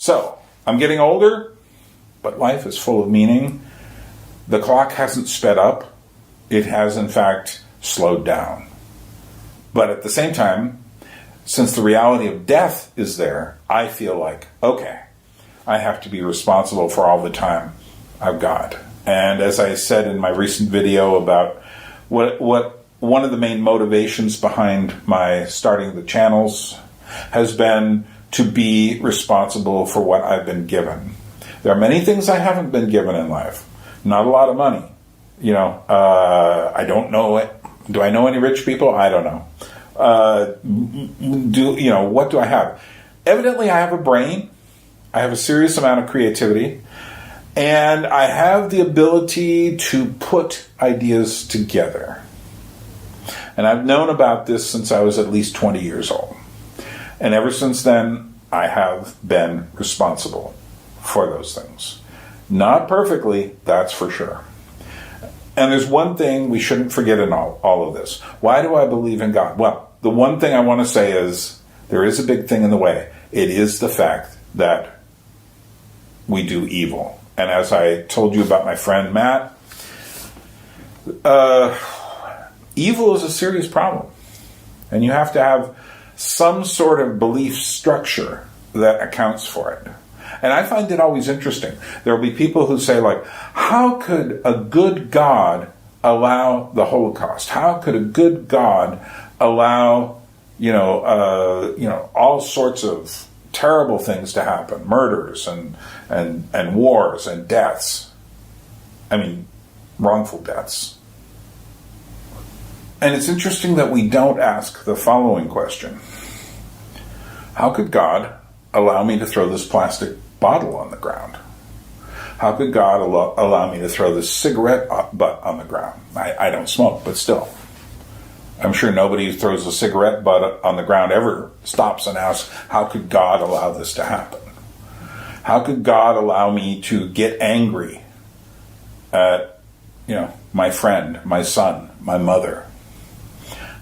So, I'm getting older, but life is full of meaning. The clock hasn't sped up. It has, in fact, slowed down. But at the same time, since the reality of death is there, I feel like, okay, I have to be responsible for all the time I've got. And as I said in my recent video about what one of the main motivations behind my starting the channels has been to be responsible for what I've been given. There are many things I haven't been given in life. Not a lot of money. I don't know it. Do I know any rich people? I don't know. What do I have? Evidently, I have a brain. I have a serious amount of creativity. And I have the ability to put ideas together. And I've known about this since I was at least 20 years old. And ever since then, I have been responsible for those things. Not perfectly, that's for sure. And there's one thing we shouldn't forget in all of this. Why do I believe in God? Well, the one thing I want to say is there is a big thing in the way. It is the fact that we do evil. And as I told you about my friend Matt, evil is a serious problem. And you have to have some sort of belief structure that accounts for it. And I find it always interesting. There will be people who say, like, how could a good God allow the Holocaust? How could a good God allow, all sorts of terrible things to happen, murders and wars and deaths? I mean, wrongful deaths. And it's interesting that we don't ask the following question. How could God allow me to throw this plastic bottle on the ground? How could God allow me to throw this cigarette butt on the ground? I don't smoke, but still. I'm sure nobody who throws a cigarette butt on the ground ever stops and asks, how could God allow this to happen? How could God allow me to get angry at, my friend, my son, my mother?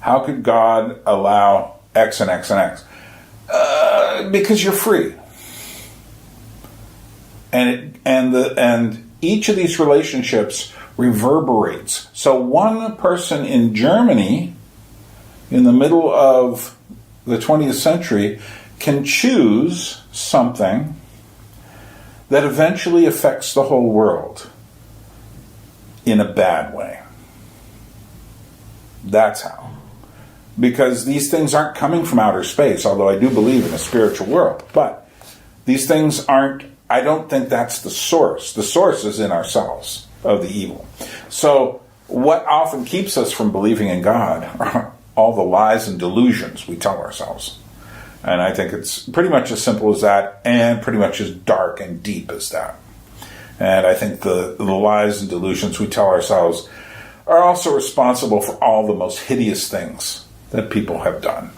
How could God allow X and X and X? Because you're free. And each of these relationships reverberates. So one person in Germany, in the middle of the 20th century, can choose something that eventually affects the whole world in a bad way. That's how. Because these things aren't coming from outer space, although I do believe in a spiritual world. But these things aren't, I don't think that's the source. The source is in ourselves of the evil. So what often keeps us from believing in God are all the lies and delusions we tell ourselves. And I think it's pretty much as simple as that, and pretty much as dark and deep as that. And I think the lies and delusions we tell ourselves are also responsible for all the most hideous things that people have done.